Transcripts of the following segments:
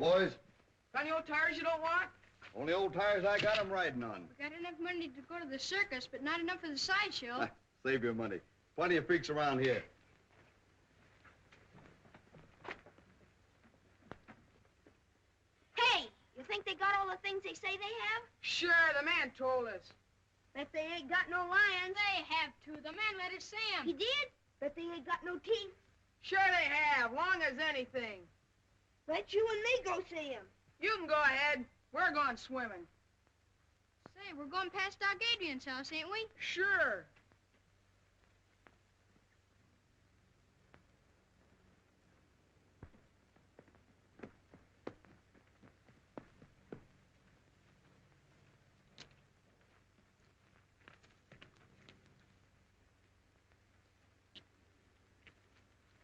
all, boys. Got any old tires you don't want? Only old tires I got, I'm riding on. We got enough money to go to the circus, but not enough for the sideshow. Save your money. Plenty of freaks around here. Hey, you think they got all the things they say they have? Sure, the man told us. Bet they ain't got no lions. They have to. The man let us see He him. did? Bet they ain't got no teeth. Sure they have, long as anything. Bet you and me go see him. You can go ahead. We're going swimming. Say, we're going past Doc Adrian's house, ain't we? Sure.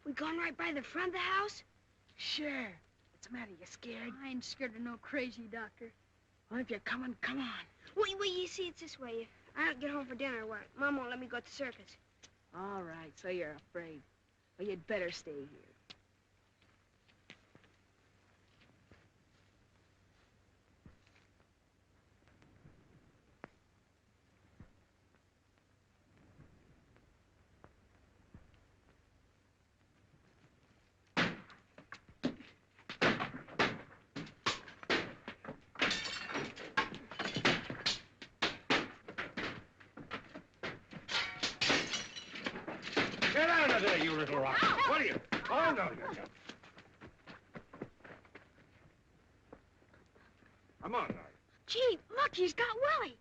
We gone right by the front of the house? Sure. What's the matter? You scared? I ain't scared of no crazy doctor. Well, if you're coming, come on. Wait, you see, it's this way. If I don't get home for dinner, what? Mom won't let me go to the circus. All right, so you're afraid. Well, you'd better stay here. Get out of there, you little rock. What are you? Oh, no, you. Come on, now. Gee, look, he's got Willie.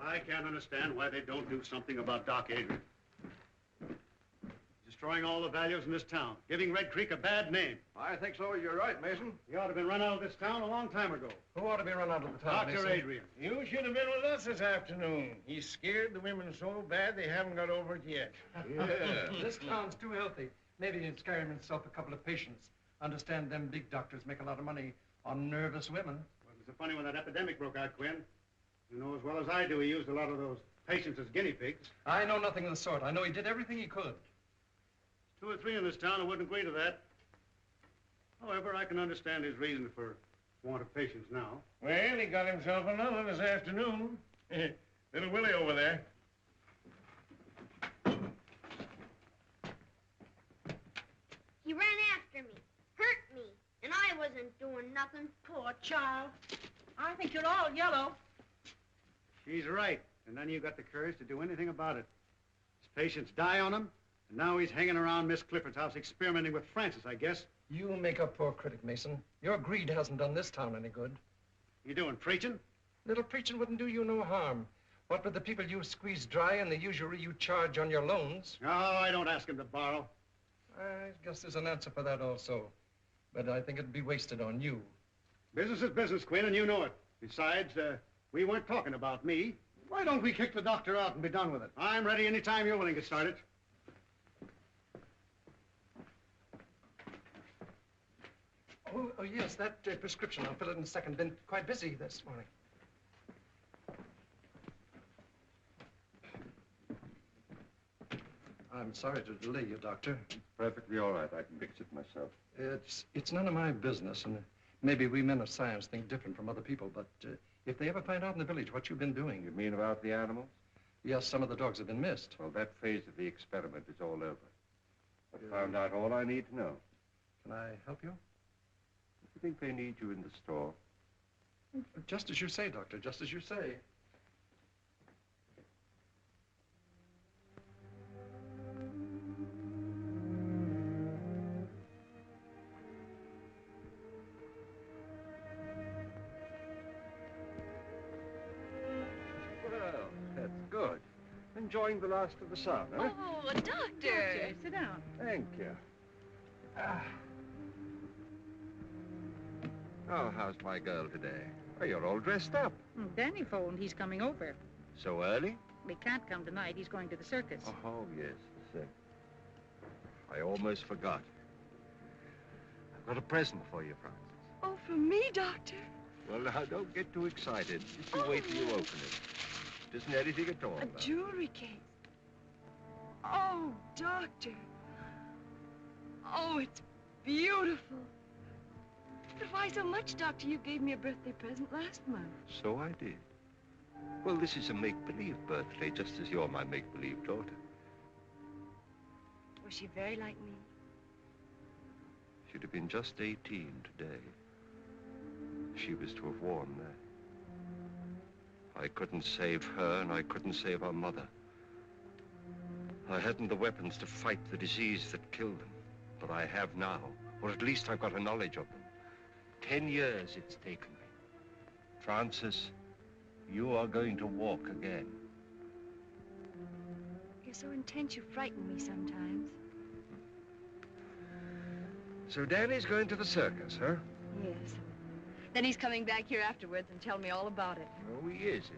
I can't understand why they don't do something about Doc Adrian. Destroying all the values in this town, giving Red Creek a bad name. I think so. You're right, Mason. He ought to have been run out of this town a long time ago. Who ought to be run out of the town, Dr. Mason? Adrian. You should have been with us this afternoon. He scared the women so bad they haven't got over it yet. Yeah. This town's too healthy. Maybe he'd scare himself a couple of patients. Understand them big doctors make a lot of money on nervous women. Well, it was funny when that epidemic broke out, Quinn. You know as well as I do he used a lot of those patients as guinea pigs. I know nothing of the sort. I know he did everything he could. 2 or 3 in this town who wouldn't agree to that. However, I can understand his reason for want of patients now. Well, he got himself another this afternoon. Little Willie over there. He ran after me, hurt me, and I wasn't doing nothing. Poor child. I think you're all yellow. She's right. And none of you got the courage to do anything about it. His patients die on him, and now he's hanging around Miss Clifford's house experimenting with Francis, I guess. You make a poor critic, Mason. Your greed hasn't done this town any good. You doing preaching? Little preaching wouldn't do you no harm. What with the people you squeeze dry and the usury you charge on your loans? No, I don't ask him to borrow. I guess there's an answer for that also. But I think it'd be wasted on you. Business is business, Quinn, and you know it. Besides, we weren't talking about me. Why don't we kick the doctor out and be done with it? I'm ready any time you're willing to start it. Oh, yes, that prescription. I'll fill it in a second. Been quite busy this morning. I'm sorry to delay you, Doctor. Perfectly all right. I can fix it myself. It's none of my business, and maybe we men of science think different from other people, but if they ever find out in the village what you've been doing... You mean about the animals? Yes, some of the dogs have been missed. Well, that phase of the experiment is all over. I found out all I need to know. Can I help you? You think they need you in the store? Just as you say, Doctor, just as you say. Well, that's good. Enjoying the last of the sun, huh? Oh, Doctor, sit down. Thank you. Oh, how's my girl today? Oh, you're all dressed up. Danny phoned. He's coming over. So early? We can't come tonight. He's going to the circus. Oh, yes, the circus. I almost forgot. I've got a present for you, Francis. Oh, for me, Doctor? Well, now, don't get too excited. Just you wait till you open it. It isn't anything at all. A jewelry case. Oh, Doctor. Oh, it's beautiful. But why so much, Doctor? You gave me a birthday present last month. So I did. Well, this is a make-believe birthday, just as you're my make-believe daughter. Was she very like me? She'd have been just 18 today. She was to have worn that. I couldn't save her, and I couldn't save her mother. I hadn't the weapons to fight the disease that killed them, but I have now, or at least I've got a knowledge of them. 10 years it's taken me. Francis, you are going to walk again. You're so intense, you frighten me sometimes. So Danny's going to the circus, huh? Yes. Then he's coming back here afterwards and tell me all about it. Oh, he is he?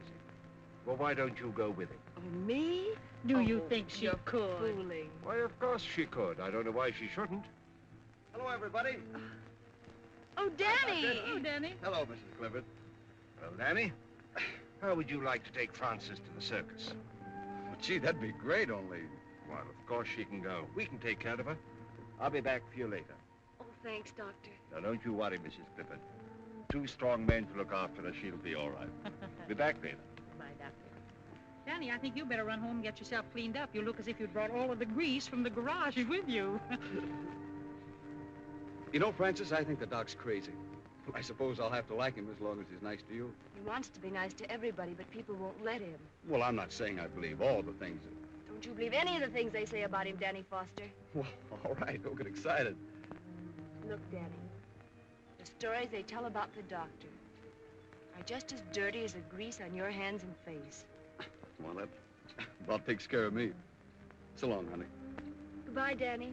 Well, why don't you go with him? Oh, me? Do you think she you're could? Fooling. Why, of course she could. I don't know why she shouldn't. Hello, everybody. Oh, Danny! Oh, Danny. Hello, Mrs. Clifford. Well, Danny, how would you like to take Frances to the circus? Well, gee, that'd be great, only... Well, of course she can go. We can take care of her. I'll be back for you later. Oh, thanks, Doctor. Now, don't you worry, Mrs. Clifford. 2 strong men to look after her. She'll be all right. Be back later. Bye, Doctor. Danny, I think you better run home and get yourself cleaned up. You look as if you'd brought all of the grease from the garage with you. You know, Francis, I think the doc's crazy. I suppose I'll have to like him as long as he's nice to you. He wants to be nice to everybody, but people won't let him. Well, I'm not saying I believe all the things that... Don't you believe any of the things they say about him, Danny Foster? Well, all right, don't get excited. Look, Danny, the stories they tell about the doctor are just as dirty as the grease on your hands and face. Well, that about takes care of me. So long, honey. Goodbye, Danny.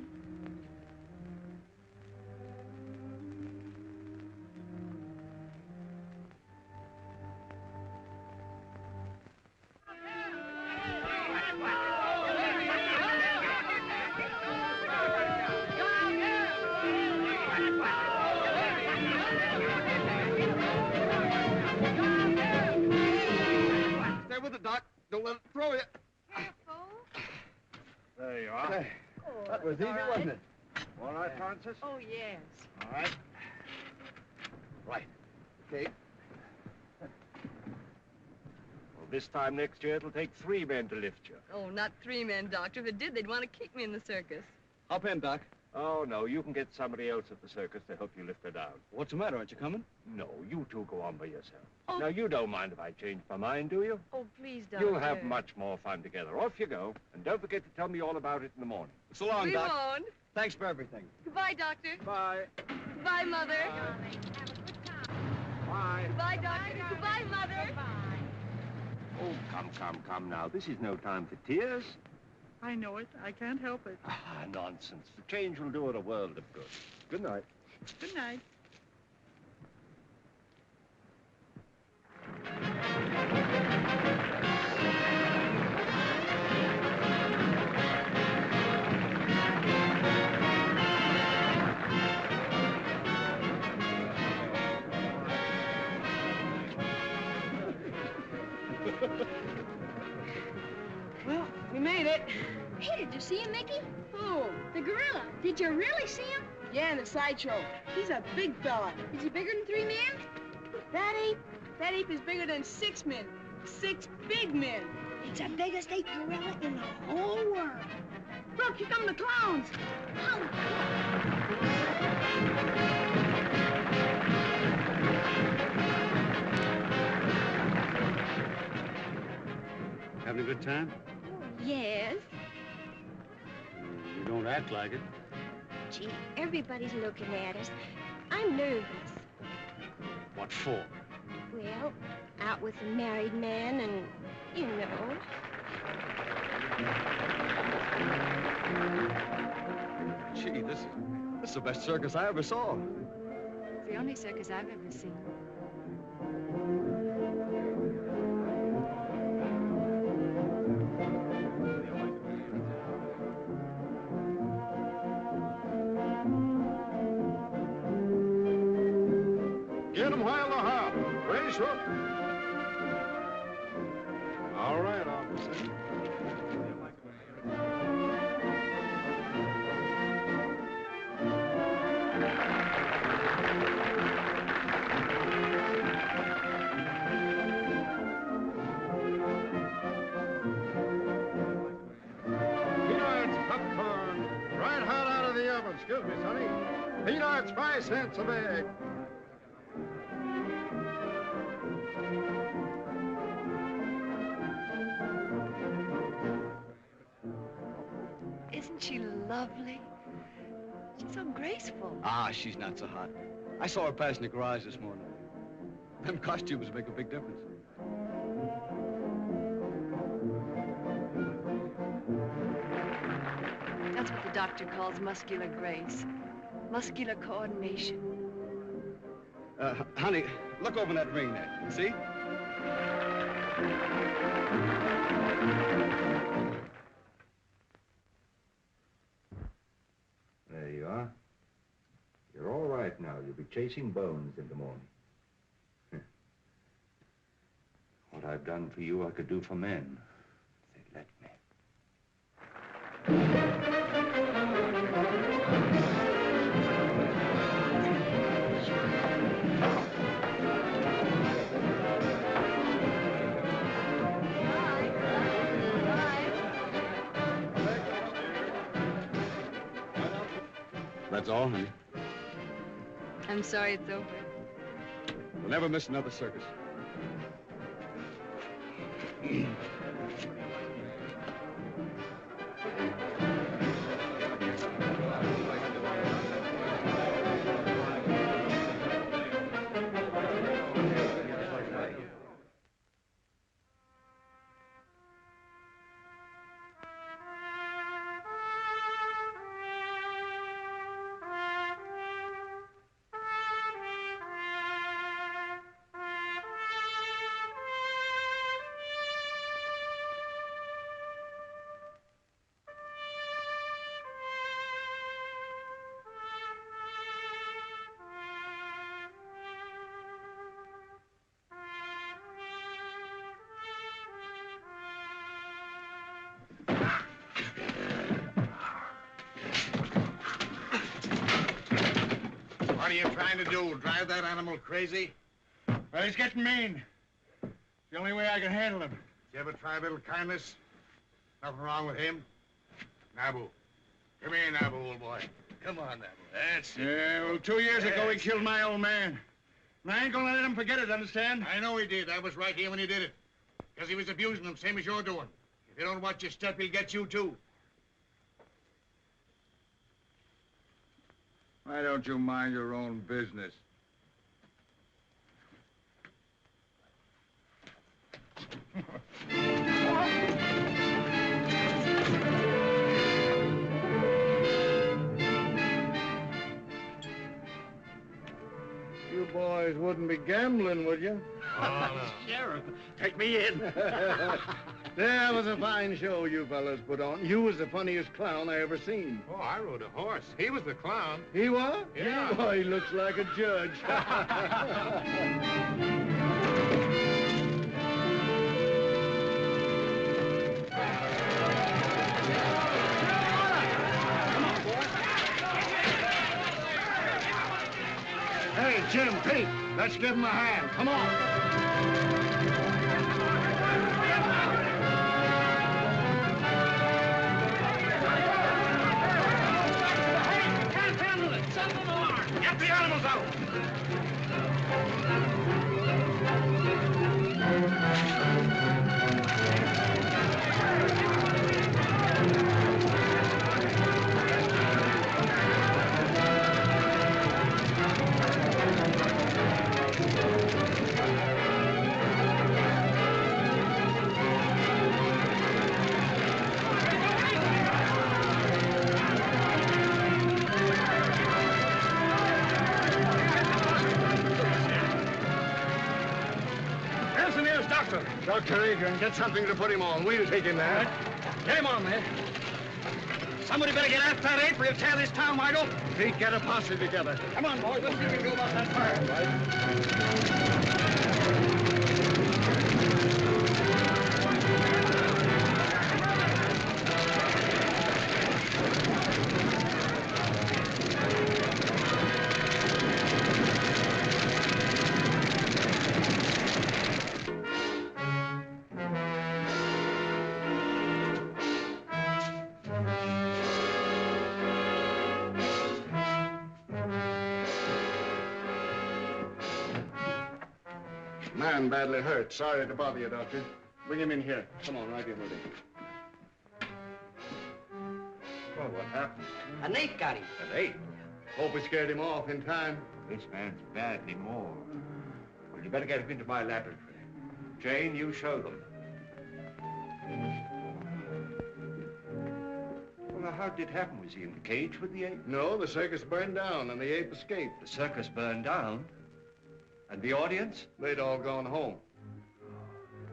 Stay with it, Doc. Don't let it throw you. Careful. There you are. Hey, that was easy, wasn't it? All right, Francis? Oh, yes. All right. Right. Okay. Well, this time next year, it'll take 3 men to lift you. Oh, not 3 men, Doctor. If it did, they'd want to kick me in the circus. Hop in, Doc. Oh, no, you can get somebody else at the circus to help you lift her down. What's the matter? Aren't you coming? No, you 2 go on by yourself. Oh. Now, you don't mind if I change my mind, do you? Oh, please, Doctor. You'll have much more fun together. Off you go. And don't forget to tell me all about it in the morning. So long, We Doc. won't. Thanks for everything. Goodbye, Doctor. Bye. Goodbye, Mother. Bye. Goodbye, Doctor. Goodbye, Mother. Oh, come now. This is no time for tears. I know it. I can't help it. Ah, nonsense. The change will do it a world of good. Good night. Good night. Well, we made it. Hey, did you see him, Mickey? Who? The gorilla. Did you really see him? Yeah, in the sideshow. He's a big fella. Is he bigger than 3 men? That ape is bigger than 6 men. 6 big men. It's the biggest ape gorilla in the whole world. Look, here come the clowns. Oh, Having a good time? Yes. You don't act like it. Gee, everybody's looking at us. I'm nervous. What for? Well, out with a married man and, you know. Gee, this is the best circus I ever saw. It's the only circus I've ever seen. Get him while they're hot. Race up. All right, officer. Peanuts, popcorn, right hot out of the oven. Excuse me, sonny. Peanuts, 5 cents a bag. Isn't she lovely? She's so graceful. Ah, she's not so hot. I saw her pass in the garage this morning. Them costumes make a big difference. That's what the doctor calls muscular grace. Muscular coordination. Honey, look over that ring there. See? There you are. You're all right now. You'll be chasing bones in the morning. What I've done for you, I could do for men. If they'd let me. That's all, honey. I'm sorry it's over. We'll never miss another circus. What are you trying to do? Drive that animal crazy? Well, he's getting mean. It's the only way I can handle him. You ever try a little kindness? Nothing wrong with him. Nabu. Come here, Nabu, old boy. Come on, Nabu. That's it. Yeah, well, 2 years ago, he killed my old man. And I ain't gonna let him forget it, understand? I know he did. I was right here when he did it. Because he was abusing him, same as you're doing. If you don't watch your step, he'll get you, too. Why don't you mind your own business? You boys wouldn't be gambling, would you? Oh, no. Sheriff, take me in. That was a fine show you fellas put on. You was the funniest clown I ever seen. Oh, I rode a horse. He was the clown. He was? Yeah. Oh, he looks like a judge. Hey, Jim, Pete, let's give him a hand. Come on. Dr. Adrian, get something to put him on. We'll take him there. Get him on there. Somebody better get after that ape or he'll tear this town wide open. Pete, get a posse together. Come on, boys. Let's see what we can do about that fire. Man badly hurt. Sorry to bother you, Doctor. Bring him in here. Come on, right in with him. Well, what happened? An ape got him. An ape? Hope we scared him off in time. This man's badly mauled. Well, you better get him into my laboratory. Jane, you show them. Well, now, how did it happen? Was he in the cage with the ape? No, the circus burned down and the ape escaped. The circus burned down? And the audience? They'd all gone home.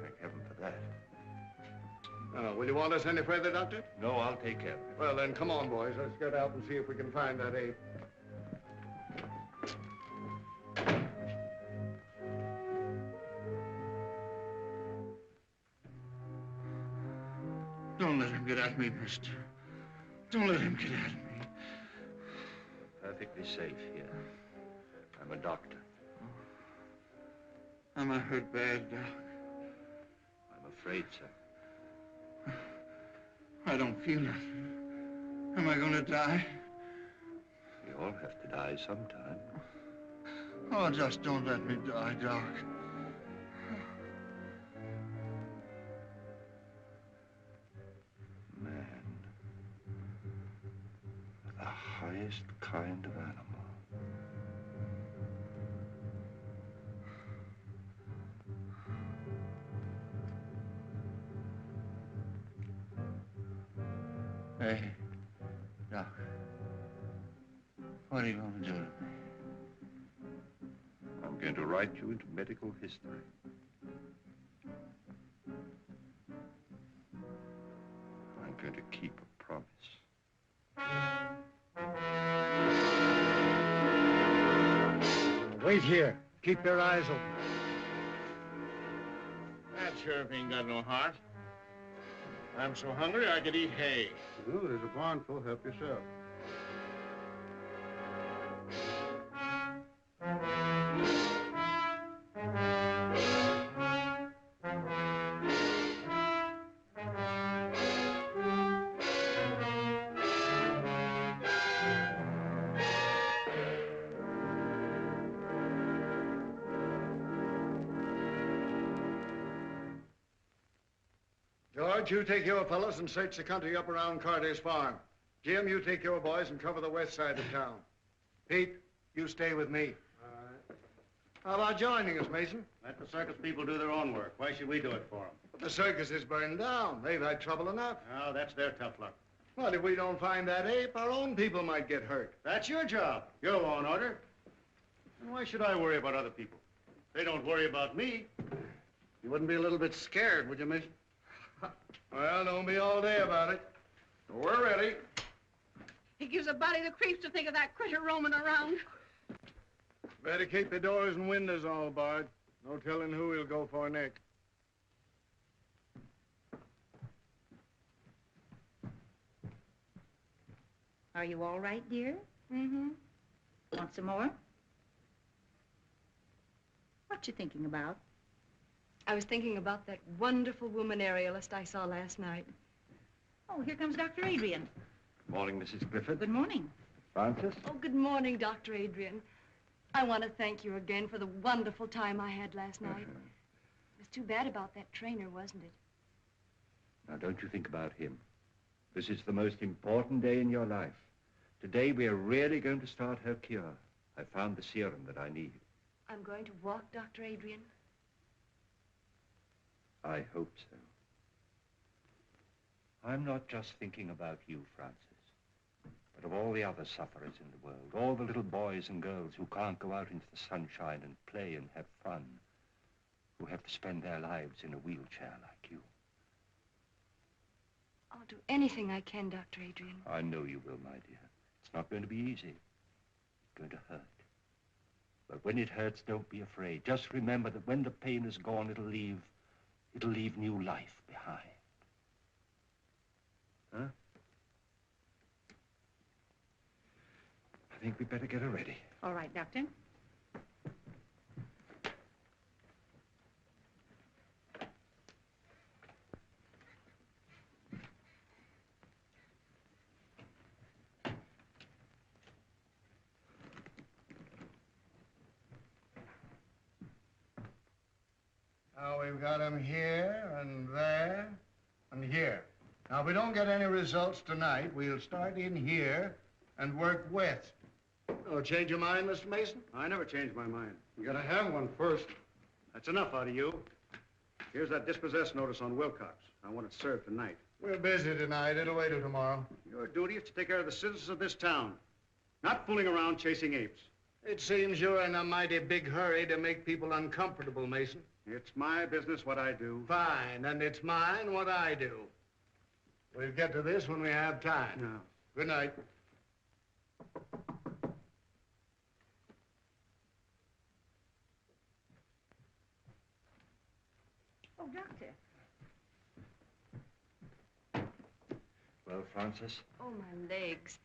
Thank heaven for that. Will you want us any further, Doctor? No, I'll take care of it. Well, then, come on, boys. Let's get out and see if we can find that ape. Don't let him get at me, mister. Don't let him get at me. Perfectly safe here. I'm a doctor. Am I hurt bad, Doc? I'm afraid so. I don't feel it. Am I going to die? We all have to die sometime. Oh, just don't let me die, Doc. Man. The highest kind of animal. Hey, Doc. What are you going to do to me? I'm going to write you into medical history. I'm going to keep a promise. Wait here. Keep your eyes open. That sheriff ain't got no heart. I'm so hungry I could eat hay. Ooh, there's a barn full. Help yourself. George, you take your fellows and search the country up around Carter's farm. Jim, you take your boys and cover the west side of town. Pete, you stay with me. All right. How about joining us, Mason? Let the circus people do their own work. Why should we do it for them? But the circus is burned down. They've had trouble enough. Oh, that's their tough luck. Well, if we don't find that ape, our own people might get hurt. That's your job. Your law and order. And why should I worry about other people? They don't worry about me. You wouldn't be a little bit scared, would you, Mason? Well, don't be all day about it. We're ready. It gives a body the creeps to think of that critter roaming around. Better keep the doors and windows all barred. No telling who he'll go for next. Are you all right, dear? Mm-hmm. Want some more? What you thinking about? I was thinking about that wonderful woman aerialist I saw last night. Oh, here comes Dr. Adrian. Good morning, Mrs. Clifford. Good morning. Francis? Oh, good morning, Dr. Adrian. I want to thank you again for the wonderful time I had last night. It was too bad about that trainer, wasn't it? Now, don't you think about him. This is the most important day in your life. Today, we are really going to start her cure. I found the serum that I need. I'm going to walk, Dr. Adrian. I hope so. I'm not just thinking about you, Francis, but of all the other sufferers in the world, all the little boys and girls who can't go out into the sunshine and play and have fun, who have to spend their lives in a wheelchair like you. I'll do anything I can, Dr. Adrian. I know you will, my dear. It's not going to be easy. It's going to hurt. But when it hurts, don't be afraid. Just remember that when the pain is gone, it'll leave new life behind. Huh? I think we'd better get her ready. All right, Doctor. Now, we've got him here and there and here. Now, if we don't get any results tonight, we'll start in here and work west. Oh, change your mind, Mr. Mason? I never changed my mind. You gotta have one first. That's enough out of you. Here's that dispossessed notice on Wilcox. I want it served tonight. We're busy tonight. It'll wait till tomorrow. Your duty is to take care of the citizens of this town, not fooling around chasing apes. It seems you're in a mighty big hurry to make people uncomfortable, Mason. It's my business what I do. Fine, and it's mine what I do. We'll get to this when we have time. No. Good night. Oh, Doctor. Well, Francis? Oh, my legs.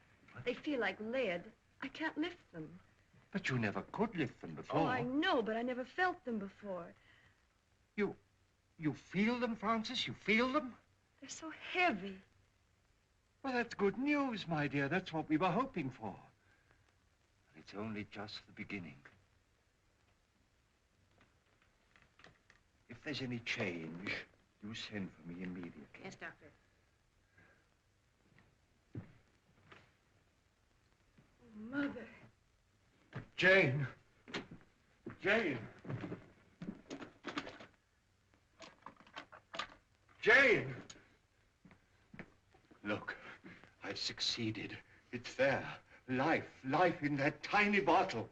They feel like lead. I can't lift them. But you never could lift them before. Oh, I know, but I never felt them before. You feel them, Francis? You feel them? They're so heavy. Well, that's good news, my dear. That's what we were hoping for. But it's only just the beginning. If there's any change, you send for me immediately. Yes, Doctor. Oh, Mother. Jane. Jane! Jane! Look, I've succeeded. It's there. Life in that tiny bottle.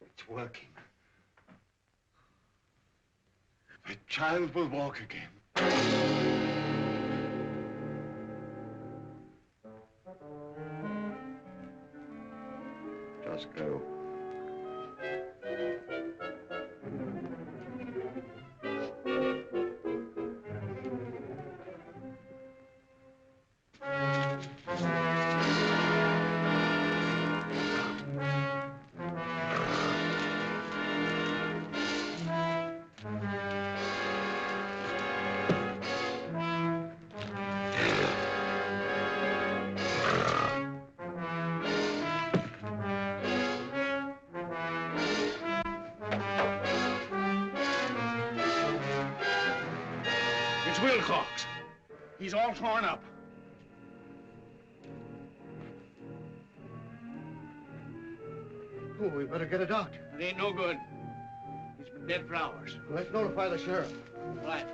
It's working. The child will walk again. Just go. It's Wilcox. He's all torn up. Oh, we better get a doctor. It ain't no good. He's been dead for hours. Let's notify the sheriff. Right.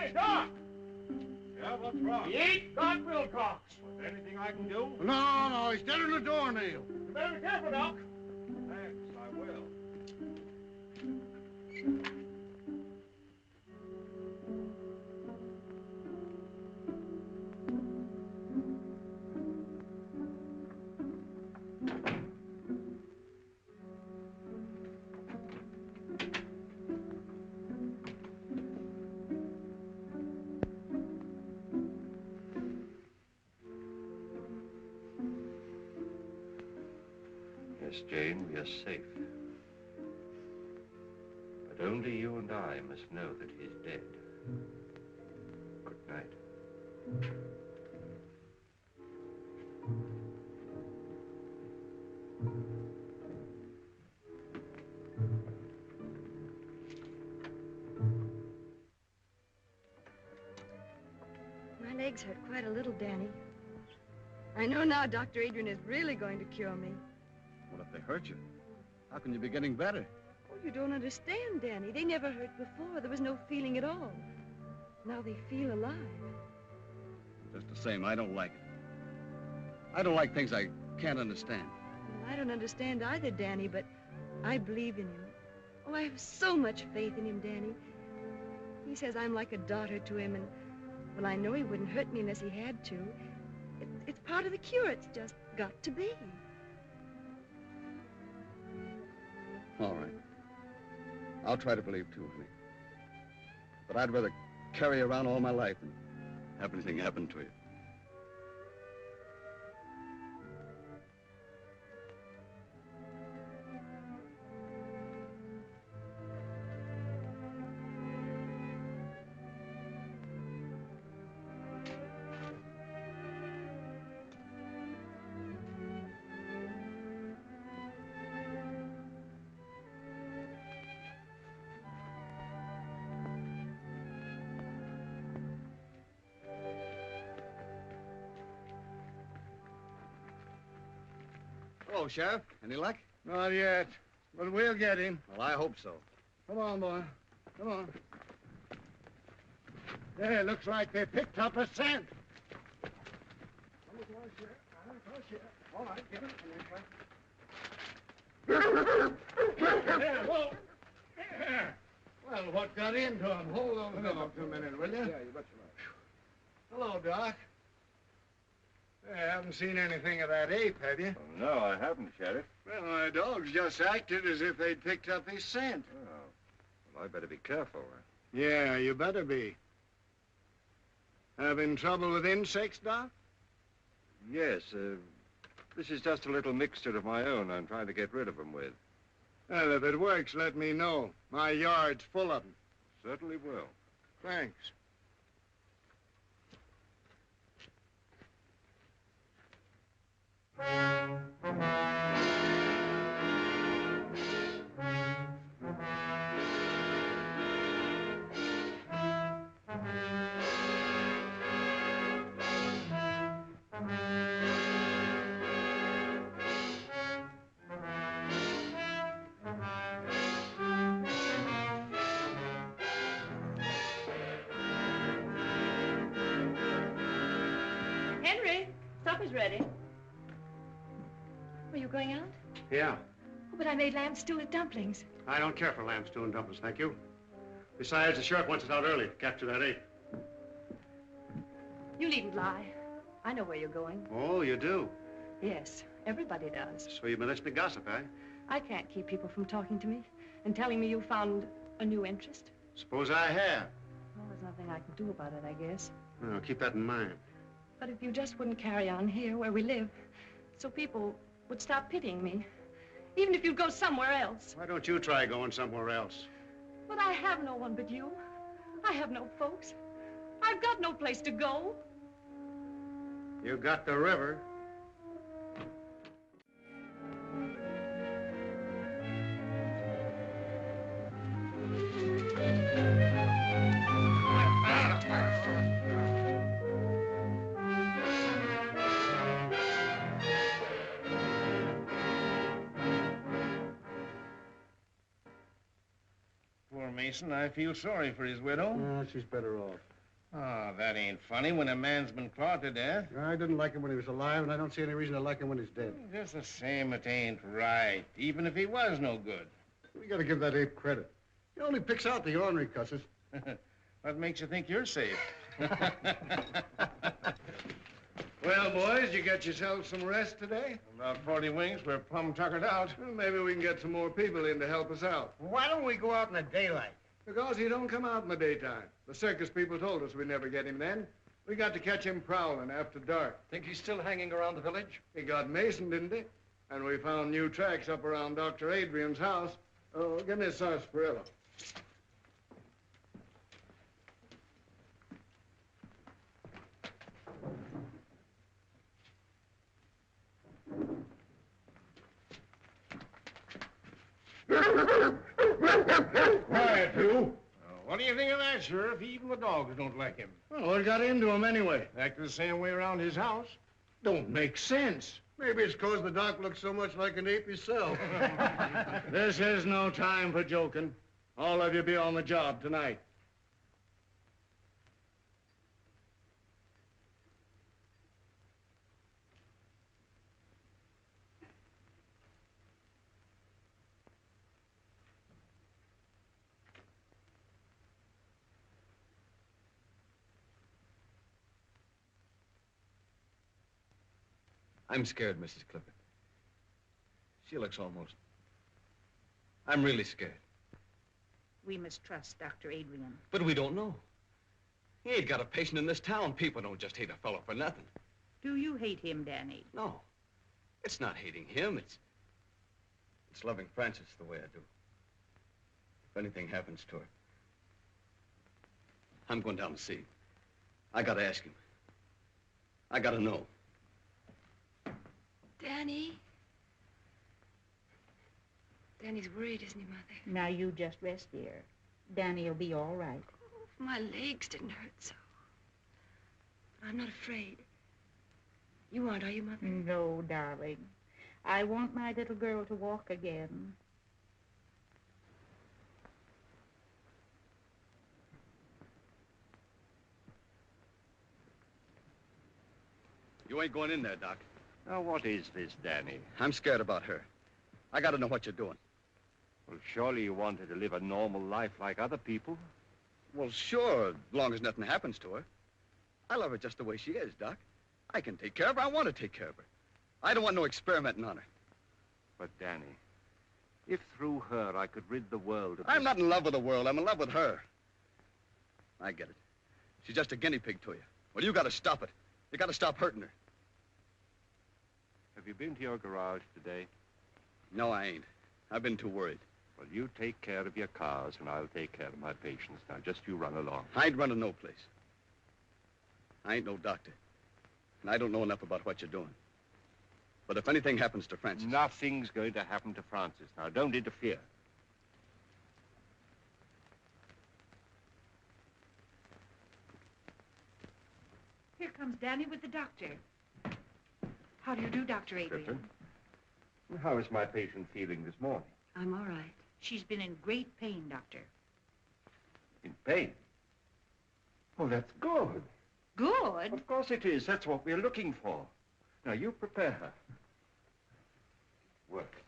Hey, Doc! Yeah, what's wrong? He ain't got Wilcox. Anything I can do? No, he's dead in the doornail. You better be careful, Doc. Thanks, I will. Yes, Jane, we are safe. But only you and I must know that he's dead. Good night. My legs hurt quite a little, Danny. I know now Dr. Adrian is really going to cure me. What if they hurt you? How can you be getting better? Oh, you don't understand, Danny. They never hurt before. There was no feeling at all. Now they feel alive. Just the same, I don't like it. I don't like things I can't understand. Well, I don't understand either, Danny, but I believe in him. Oh, I have so much faith in him, Danny. He says I'm like a daughter to him, and, well, I know he wouldn't hurt me unless he had to. It's part of the cure. It's just got to be. All right. I'll try to believe too, honey. But I'd rather carry you around all my life than have anything happen to you. Hello, Sheriff. Any luck? Not yet, but we'll get him. Well, I hope so. Come on, boy. Come on. There, looks like they picked up a scent. All right, give it. There, whoa. There. Well, what got into him? Hold on for a minute, will you? Yeah, you betcha. Hello, Doc. I haven't seen anything of that ape, have you? Well, no, I haven't, Sheriff. Well, my dogs just acted as if they'd picked up his scent. Oh. Well, I better be careful. Yeah, you better be. Having trouble with insects, Doc? Yes, this is just a little mixture of my own I'm trying to get rid of them with. Well, if it works, let me know. My yard's full of them. Certainly will. Thanks. Henry, supper's ready. Are you going out? Yeah. Oh, but I made lamb stew with dumplings. I don't care for lamb stew and dumplings, thank you. Besides, the sheriff wants us out early to capture that ape. You needn't lie. I know where you're going. Oh, you do? Yes, everybody does. So you've been listening to gossip, eh? I can't keep people from talking to me and telling me you found a new interest. Suppose I have. Well, there's nothing I can do about it, I guess. Well, keep that in mind. But if you just wouldn't carry on here where we live, so people would stop pitying me, even if you'd go somewhere else. Why don't you try going somewhere else? But I have no one but you. I have no folks. I've got no place to go. You got the river. Poor Mason, I feel sorry for his widow. Oh, she's better off. Oh, that ain't funny when a man's been clawed to death. I didn't like him when he was alive, and I don't see any reason to like him when he's dead. Just the same, it ain't right, even if he was no good. We gotta give that ape credit. He only picks out the ornery cusses. What makes you think you're safe? Well, boys, you got yourselves some rest today? About 40 wings, we're plumb tuckered out. Well, maybe we can get some more people in to help us out. Why don't we go out in the daylight? Because he don't come out in the daytime. The circus people told us we'd never get him then. We got to catch him prowling after dark. Think he's still hanging around the village? He got Mason, didn't he? And we found new tracks up around Dr. Adrian's house. Oh, give me a sarsaparilla. Quiet, you. What do you think of that, Sheriff? Even the dogs don't like him. Well, what got into him anyway? Acting the same way around his house. Don't make sense. Maybe it's 'cause the doc looks so much like an ape himself. This is no time for joking. All of you be on the job tonight. I'm scared, Mrs. Clifford. She looks almost... I'm really scared. We must trust Dr. Adrian. But we don't know. He ain't got a patient in this town. People don't just hate a fellow for nothing. Do you hate him, Danny? No. It's not hating him. It's loving Frances the way I do. If anything happens to her, I'm going down to see him. I gotta ask him. I gotta know. Danny? Danny's worried, isn't he, Mother? Now you just rest, dear. Danny'll be all right. Oh, if my legs didn't hurt so. But I'm not afraid. You aren't, are you, Mother? No, darling. I want my little girl to walk again. You ain't going in there, Doc. Now, what is this, Danny? I'm scared about her. I gotta know what you're doing. Well, surely you want her to live a normal life like other people. Well, sure, as long as nothing happens to her. I love her just the way she is, Doc. I can take care of her. I want to take care of her. I don't want no experimenting on her. But, Danny, if through her I could rid the world of I'm this... not in love with the world. I'm in love with her. I get it. She's just a guinea pig to you. Well, you gotta stop it. You gotta stop hurting her. Have you been to your garage today? No, I ain't. I've been too worried. Well, you take care of your cars, and I'll take care of my patients. Now, just you run along. I ain't running no place. I ain't no doctor. And I don't know enough about what you're doing. But if anything happens to Frances... Nothing's going to happen to Frances. Now, don't interfere. Here comes Danny with the doctor. How do you do, Dr. Adrian? Clifton, how is my patient feeling this morning? I'm all right. She's been in great pain, Doctor. In pain? Oh, that's good. Good? Of course it is. That's what we're looking for. Now, you prepare her. Work.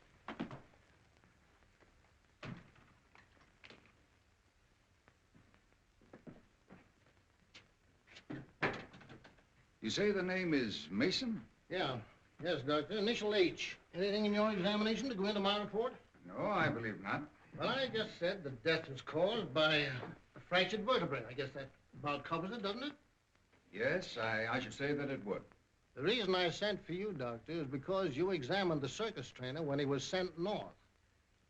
You say the name is Mason? Yeah. Yes, Doctor. Initial H. Anything in your examination to go into my report? No, I believe not. Well, I just said the death was caused by a fractured vertebrae. I guess that about covers it, doesn't it? Yes, I should say that it would. The reason I sent for you, Doctor, is because you examined the circus trainer when he was sent north.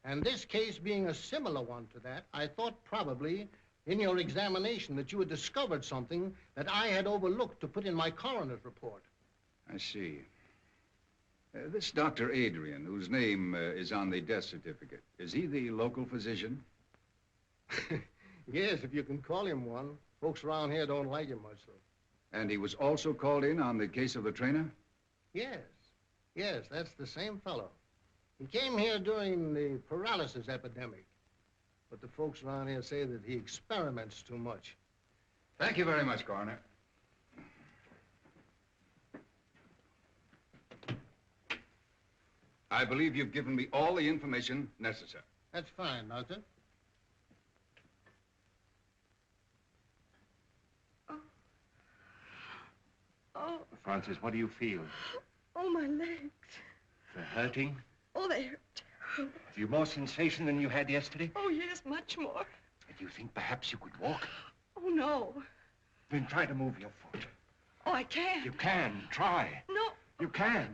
And this case being a similar one to that, I thought probably in your examination that you had discovered something that I had overlooked to put in my coroner's report. I see. This Dr. Adrian, whose name is on the death certificate, is he the local physician? Yes, if you can call him one. Folks around here don't like him much, though. And he was also called in on the case of the trainer? Yes. Yes, that's the same fellow. He came here during the paralysis epidemic. But the folks around here say that he experiments too much. Thank you very much, Coroner. I believe you've given me all the information necessary. That's fine, Doctor. Oh, Francis, what do you feel? oh, my legs. They're hurting? Oh, they hurt terrible. Have you more sensation than you had yesterday? Oh, yes, much more. Do you think perhaps you could walk? Oh, no. Then try to move your foot. Oh, I can't. You can. Try. No. You can.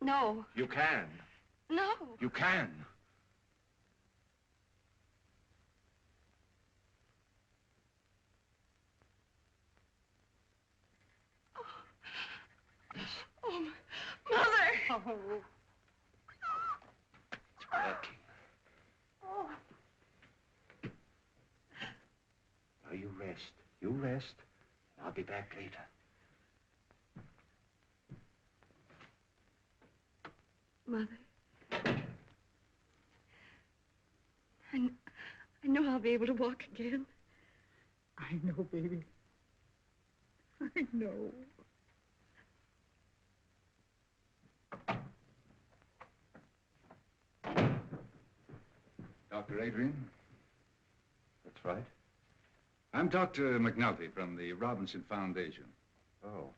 No. You can. No. You can. Oh, Mother. Oh. It's working. Oh. Now you rest. You rest. I'll be back later. Mother. I know I'll be able to walk again. I know, baby. I know. Dr. Adrian? That's right. I'm Dr. McNulty from the Robinson Foundation. Oh,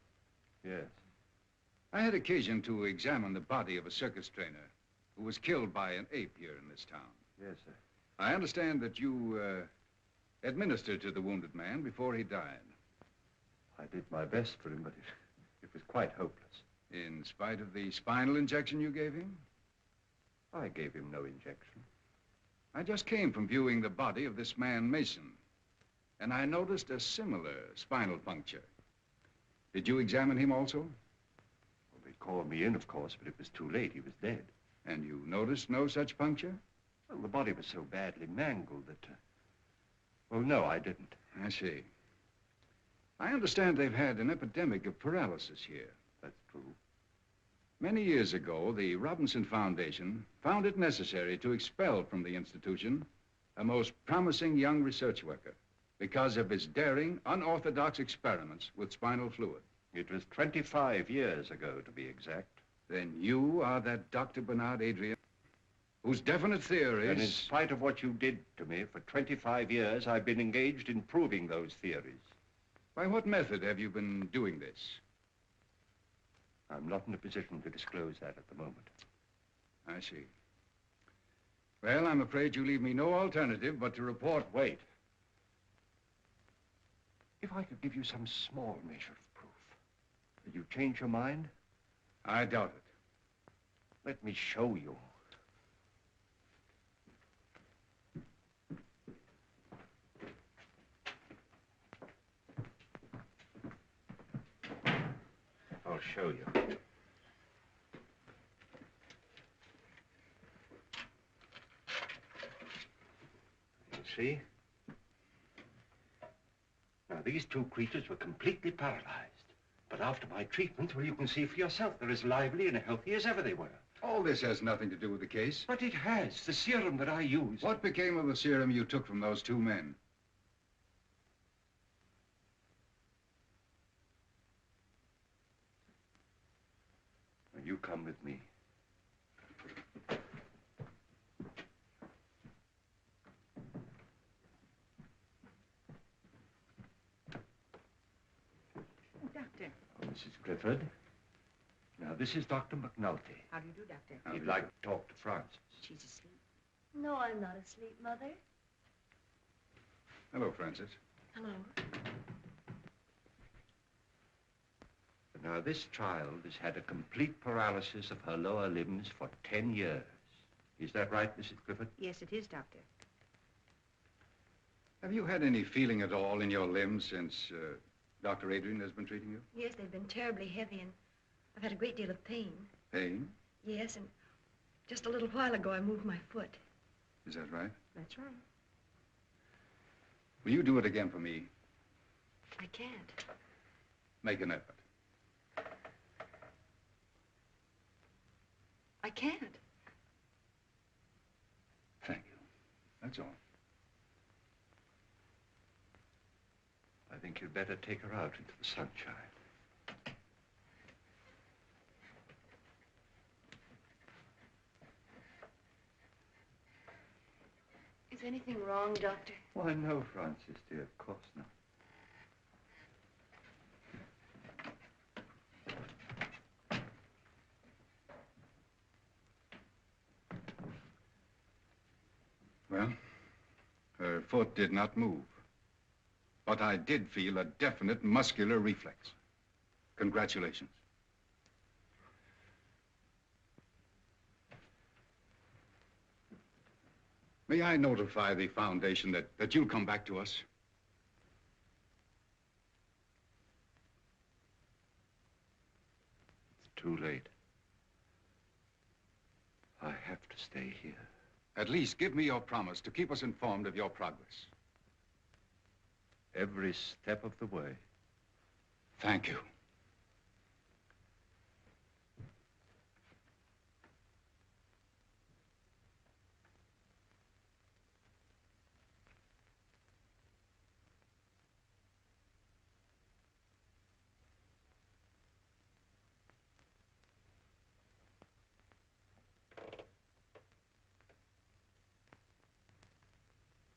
yes. I had occasion to examine the body of a circus trainer who was killed by an ape here in this town. Yes, sir. I understand that you administered to the wounded man before he died. I did my best for him, but it was quite hopeless. In spite of the spinal injection you gave him? I gave him no injection. I just came from viewing the body of this man, Mason, and I noticed a similar spinal puncture. Did you examine him also? Well, they called me in, of course, but it was too late. He was dead. And you noticed no such puncture? Well, the body was so badly mangled that... Well, no, I didn't. I see. I understand they've had an epidemic of paralysis here. That's true. Many years ago, the Robinson Foundation found it necessary to expel from the institution a most promising young research worker because of his daring, unorthodox experiments with spinal fluid. It was 25 years ago, to be exact. Then you are that Dr. Bernard Adrian, whose definite theories... And in spite of what you did to me, for 25 years, I've been engaged in proving those theories. By what method have you been doing this? I'm not in a position to disclose that at the moment. I see. Well, I'm afraid you leave me no alternative but to report... Wait. If I could give you some small measure of proof, would you change your mind? I doubt it. Let me show you. I'll show you. You see? Now, these two creatures were completely paralyzed. But after my treatment, well, you can see for yourself, they're as lively and healthy as ever they were. All this has nothing to do with the case. But it has. The serum that I used. What became of the serum you took from those two men? You come with me. Doctor. Oh, Mrs. Clifford. Now, this is Dr. McNulty. How do you do, Doctor? If you'd like to talk to Frances. She's asleep. No, I'm not asleep, Mother. Hello, Francis. Hello. Now, this child has had a complete paralysis of her lower limbs for 10 years. Is that right, Mrs. Clifford? Yes, it is, Doctor. Have you had any feeling at all in your limbs since Dr. Adrian has been treating you? Yes, they've been terribly heavy, and I've had a great deal of pain. Pain? Yes, and just a little while ago, I moved my foot. Is that right? That's right. Will you do it again for me? I can't. Make an effort. I can't. Thank you. That's all. I think you'd better take her out into the sunshine. Is anything wrong, Doctor? Why, no, Francis, dear, of course not. Well, her foot did not move. But I did feel a definite muscular reflex. Congratulations. May I notify the Foundation that you'll come back to us? It's too late. I have to stay here. At least give me your promise to keep us informed of your progress. Every step of the way. Thank you.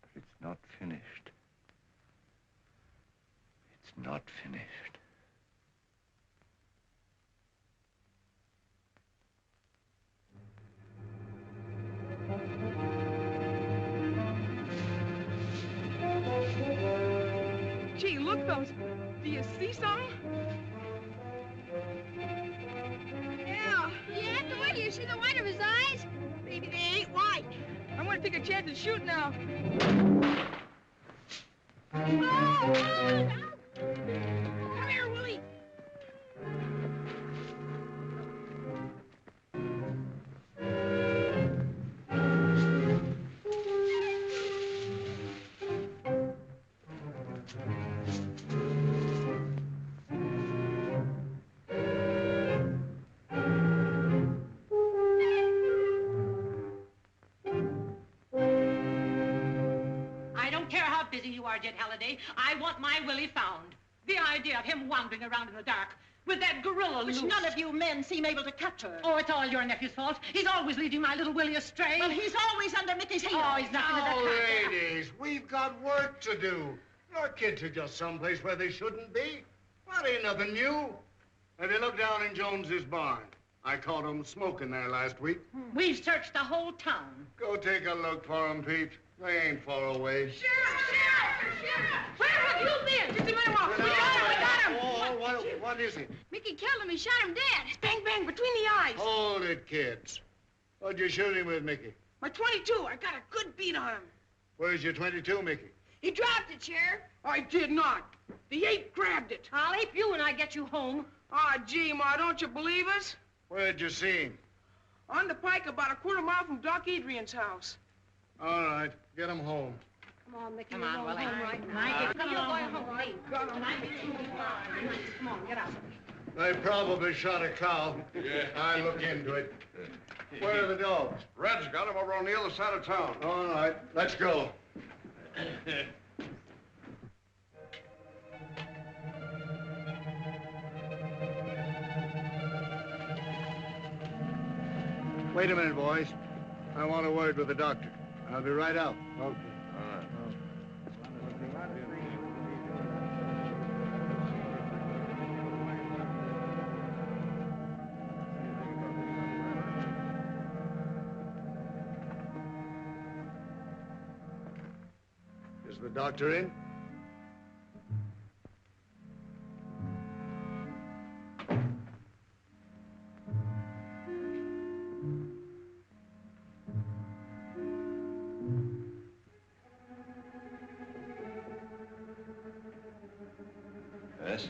But it's not finished. It's not finished. Gee, look, fellas. Do you see something? Yeah. Yeah, the way you see the white of his eyes? Maybe they ain't white. I'm gonna take a chance and shoot now. Oh, no! Come here, Willie. I don't care how busy you are, Jed Halliday. I want my Willie found. The idea of him wandering around in the dark with that gorilla loose. Which none of you men seem able to capture. Oh, it's all your nephew's fault. He's always leading my little Willie astray. Well, he's always under Mickey's heel. Oh, he's nothing Now, to that. ladies, we've got work to do. Your kids are just someplace where they shouldn't be. That ain't nothing new. Have you looked down in Jones's barn? I caught 'em smoking there last week. We've searched the whole town. Go take a look for 'em, Pete. They ain't far away. Sheriff! Where have you been? Just a minute, Walker. We got him! Oh, what is it? Mickey killed him. He shot him dead. Bang, bang, between the eyes. Hold it, kids. What'd you shoot him with, Mickey? My 22. I got a good beat on him. Where's your 22, Mickey? He dropped it, Sheriff. I did not. The ape grabbed it. I'll ape you when I get you home. Ah, gee, Ma, don't you believe us? Where'd you see him? On the pike about a quarter mile from Doc Adrian's house. All right, get him home. Come on, Mickey. Come we're on, going Willie. home right now. Come You're on, going home, home. right? Come on, get out. They probably shot a cow. Yeah. I look into it. Where are the dogs? Red's got him over on the other side of town. All right, let's go. Wait a minute, boys. I want a word with the doctor. I'll be right out. Okay. Is the doctor in? Yes?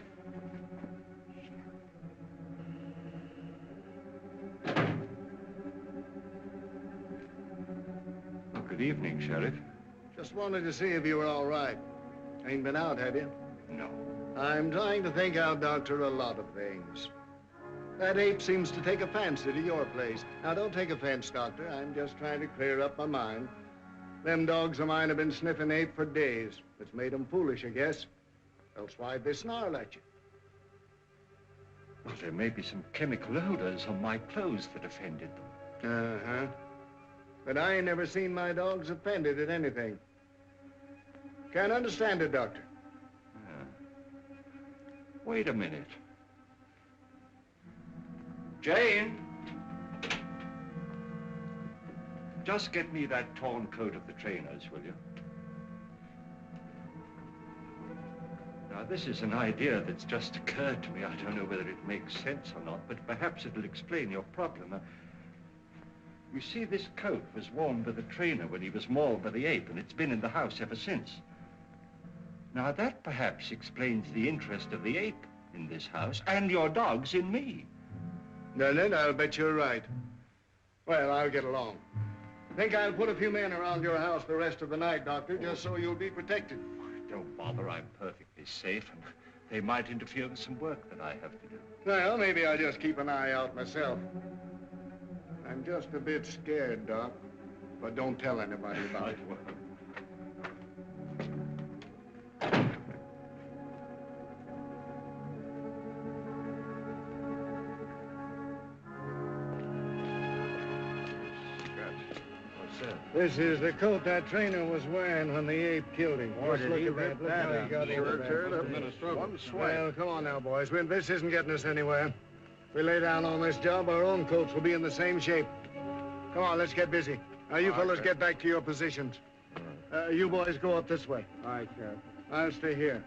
Well, good evening, Sheriff. Just wanted to see if you were all right. Ain't been out, have you? No. I'm trying to think out, Doctor, a lot of things. That ape seems to take a fancy to your place. Now, don't take offense, Doctor. I'm just trying to clear up my mind. Them dogs of mine have been sniffing ape for days. It's made them foolish, I guess. Else why'd they snarl at you? Well, there may be some chemical odors on my clothes that offended them. Uh-huh. But I ain't never seen my dogs offended at anything. Can't understand it, Doctor. Wait a minute. Jane! Just get me that torn coat of the trainer's, will you? Now, this is an idea that's just occurred to me. I don't know whether it makes sense or not, but perhaps it'll explain your problem. You see, this coat was worn by the trainer when he was mauled by the ape, and it's been in the house ever since. Now, that perhaps explains the interest of the ape in this house, and your dogs in me. Doesn't it? I'll bet you're right. Well, I'll get along. Think I'll put a few men around your house the rest of the night, Doctor, just so you'll be protected. Don't bother, I'm perfectly safe, and they might interfere with some work that I have to do. Well, maybe I'll just keep an eye out myself. I'm just a bit scared, Doc, but don't tell anybody about it. This is the coat that trainer was wearing when the ape killed him. Boy, did he rip that how he up. got Sure into that. teared up in a struggle. One swipe. Well, come on now, boys. This isn't getting us anywhere. If we lay down on this job, our own coats will be in the same shape. Come on, let's get busy. Now, you fellas get back to your positions. You boys go up this way. All right, Sheriff. I'll stay here.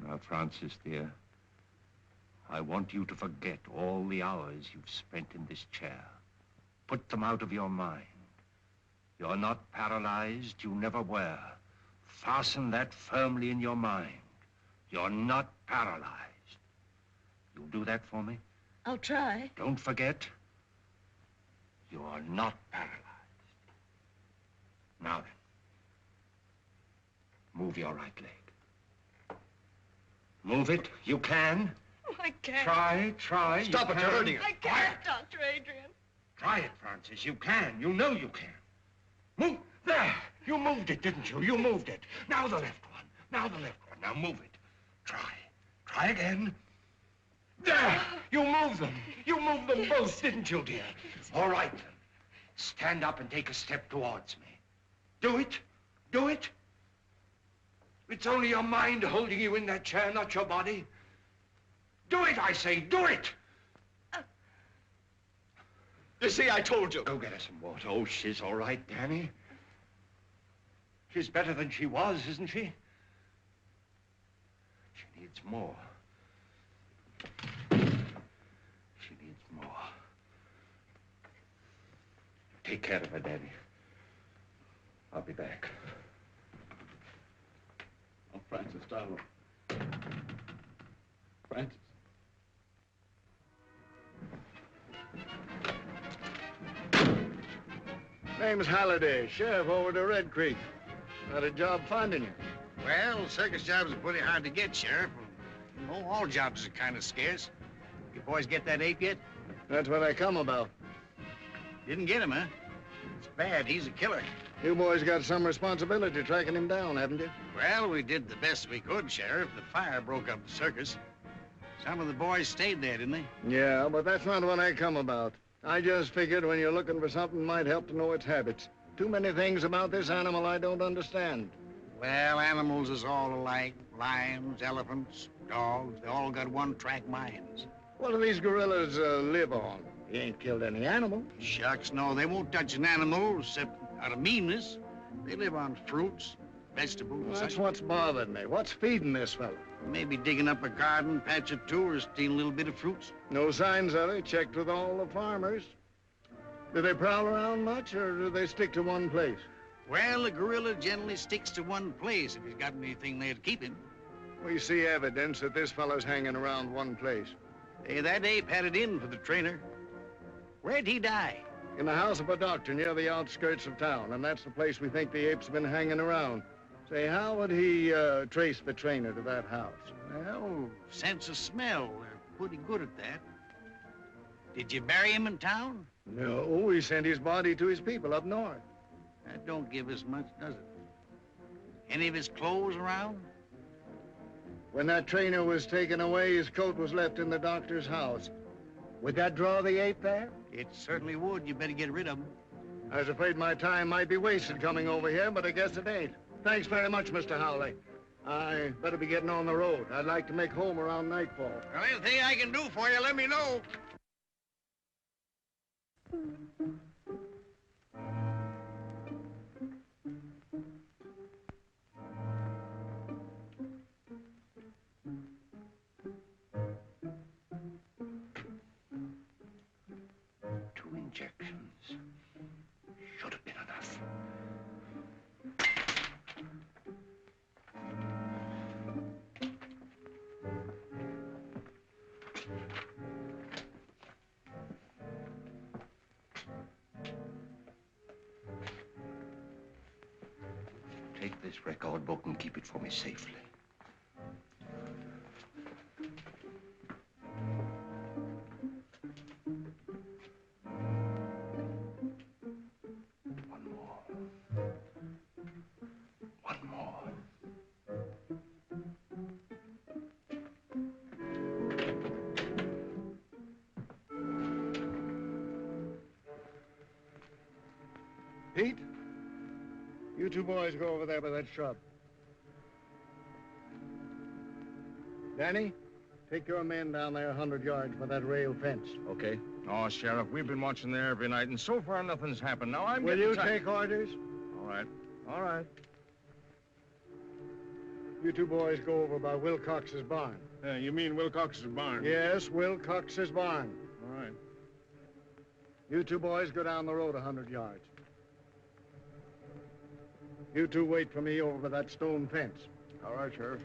Now, Francis, dear, I want you to forget all the hours you've spent in this chair. Put them out of your mind. You're not paralyzed, you never were. Fasten that firmly in your mind. You're not paralyzed. You'll do that for me? I'll try. Don't forget, you are not paralyzed. Now then, move your right leg. Move it. You can. Oh, I can't. Try. Stop it, you're hurting it. I can't, Dr. Adrian. Try it, Francis. You can. You know you can. Move. There. You moved it, didn't you? You moved it. Now the left one. Now the left one. Now move it. Try. Try again. There. You moved them. You moved them both, didn't you, dear? All right, then. Stand up and take a step towards me. Do it. Do it. It's only your mind holding you in that chair, not your body. Do it, I say, do it! You see, I told you. Go get her some water. Oh, she's all right, Danny. She's better than she was, isn't she? She needs more. She needs more. Take care of her, Danny. I'll be back. Oh, Francis, darling. Francis. Name's Halliday, sheriff over to Red Creek. Had a job finding you. Well, circus jobs are pretty hard to get, Sheriff. You know, all jobs are kind of scarce. You boys get that ape yet? That's what I come about. Didn't get him, huh? It's bad. He's a killer. You boys got some responsibility tracking him down, haven't you? Well, we did the best we could, Sheriff. The fire broke up the circus. Some of the boys stayed there, didn't they? Yeah, but that's not what I come about. I just figured when you're looking for something might help to know its habits. Too many things about this animal I don't understand. Well, animals is all alike. Lions, elephants, dogs, they all got one-track minds. What do these gorillas live on? You ain't killed any animal. Shucks, no, they won't touch an animal except out of meanness. They live on fruits, vegetables. Well, that's what's bothered me. What's feeding this fella? Maybe digging up a garden, patch or two, or stealing a little bit of fruits. No signs of it. Checked with all the farmers. Do they prowl around much, or do they stick to one place? Well, the gorilla generally sticks to one place if he's got anything there to keep him. We see evidence that this fellow's hanging around one place. Hey, that ape had it in for the trainer. Where'd he die? In the house of a doctor near the outskirts of town, and that's the place we think the ape's been hanging around. Say, how would he trace the trainer to that house? Well, sense of smell. They're pretty good at that. Did you bury him in town? No, we sent his body to his people up north. That don't give us much, does it? Any of his clothes around? When that trainer was taken away, his coat was left in the doctor's house. Would that draw the ape there? It certainly would. You better get rid of him. I was afraid my time might be wasted coming over here, but I guess it ain't. Thanks very much, Mr. Howley. I better be getting on the road. I'd like to make home around nightfall. Well, anything I can do for you, let me know. Injections. Should have been enough. Take this record book and keep it for me safely. Pete, you two boys go over there by that shrub. Danny, take your men down there 100 yards by that rail fence. Okay. Oh, Sheriff, we've been watching there every night, and so far nothing's happened. Now I'm Will getting you take orders? All right. All right. You two boys go over by Wilcox's barn. You mean Wilcox's barn? Yes, Wilcox's barn. All right. You two boys go down the road 100 yards. You two wait for me over by that stone fence. All right, Sheriff.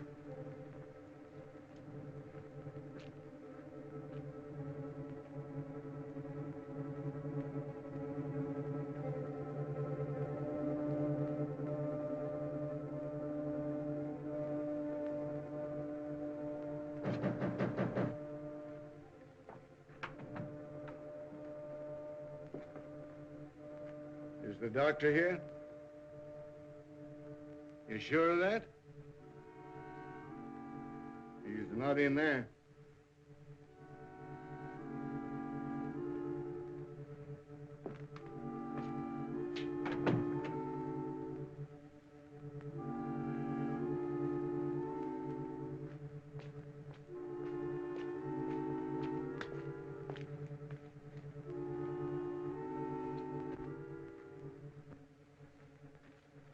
Is the doctor here? You sure of that? He's not in there.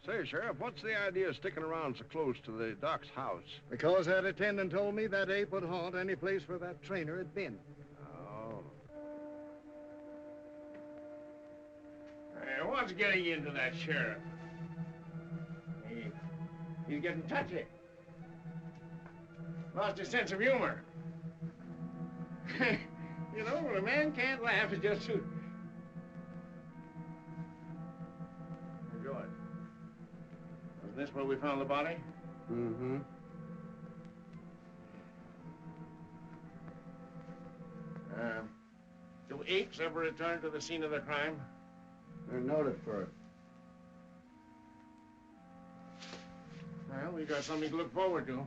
Say, Sheriff, what's the idea of sticking around so close to the doc's house? Because that attendant told me that ape would haunt any place where that trainer had been. Oh. Hey, what's getting into that sheriff? He's getting touchy. Lost his sense of humor. You know, when a man can't laugh, it's just too... Good. Wasn't this where we found the body? Mm-hmm. Do apes ever return to the scene of the crime? They're noted for it. Well, we got something to look forward to.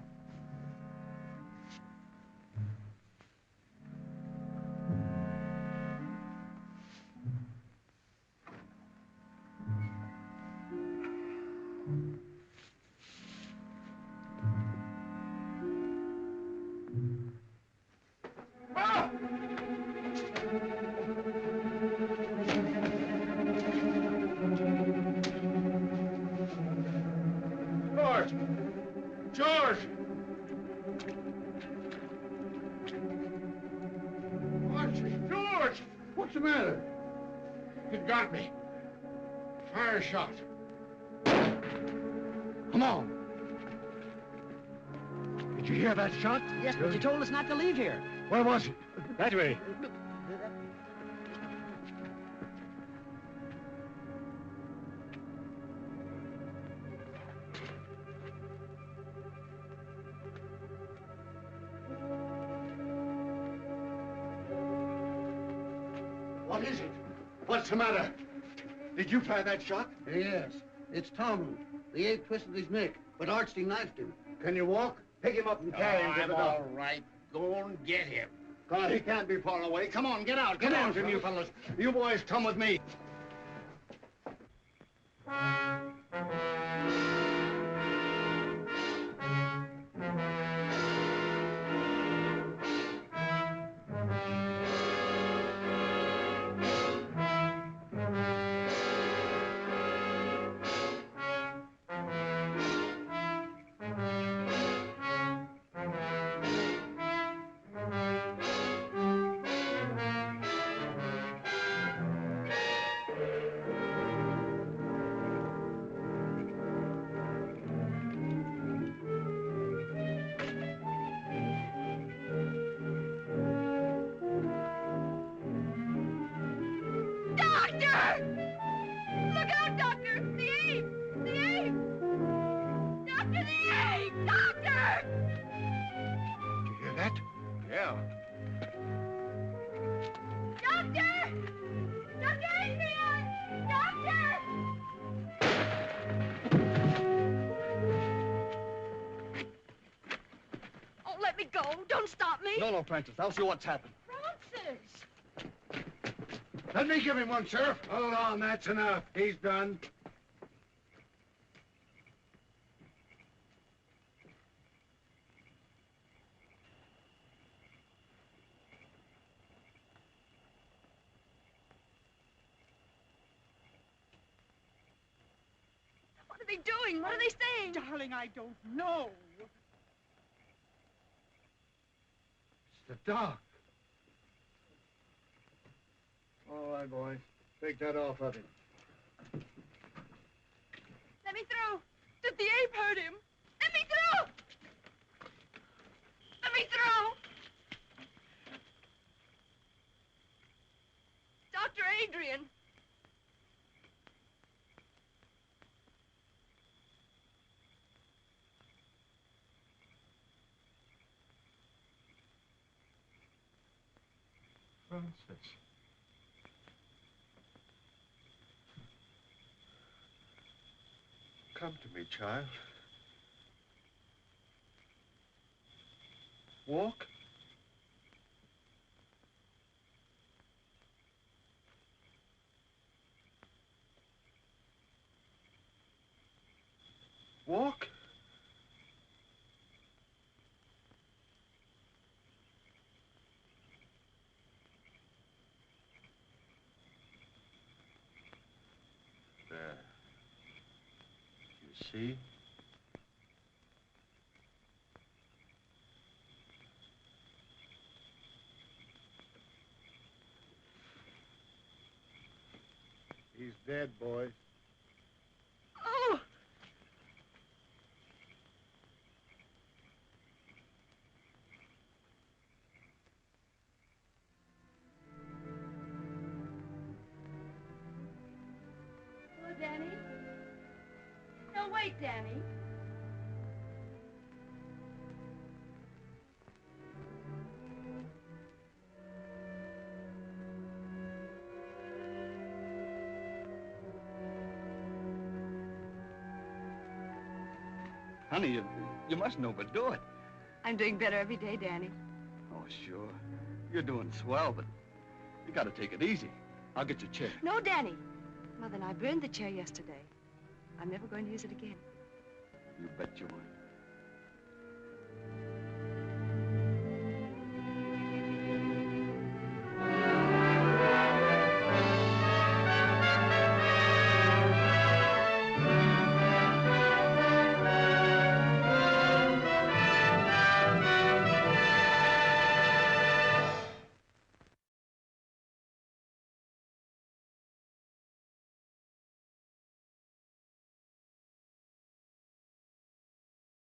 What's the matter? It got me. Fire shot. Come on. Did you hear that shot? Yes, but you told us not to leave here. Where was it? That way. What is it? What's the matter? Did you fire that shot? Yes, it's Tom. The ape twisted his neck, but Archie knifed him. Can you walk? Pick him up and carry him to I'm the all doctor. right. Go and get him. God, he can't be far away. Come on, get out. Get out, you fellas. You boys come with me. No, Francis. I'll see what's happened. Francis! Let me give him one, Sheriff. Hold on, that's enough. He's done. What are they doing? What are they saying? Darling, I don't know. The doc. All right, boy. Take that off of him. Let me through. Did the ape hurt him? Let me through! Let me through! Dr. Adrian. Francis. Come to me, child. Walk. Walk. There. You see? He's dead, boy. Oh! Hello, Danny? No, wait, Danny. Honey, you must know, but do it. I'm doing better every day, Danny. Oh, sure. You're doing swell, but you gotta take it easy. I'll get your chair. No, Danny. Mother and I burned the chair yesterday. I'm never going to use it again. You bet you won't.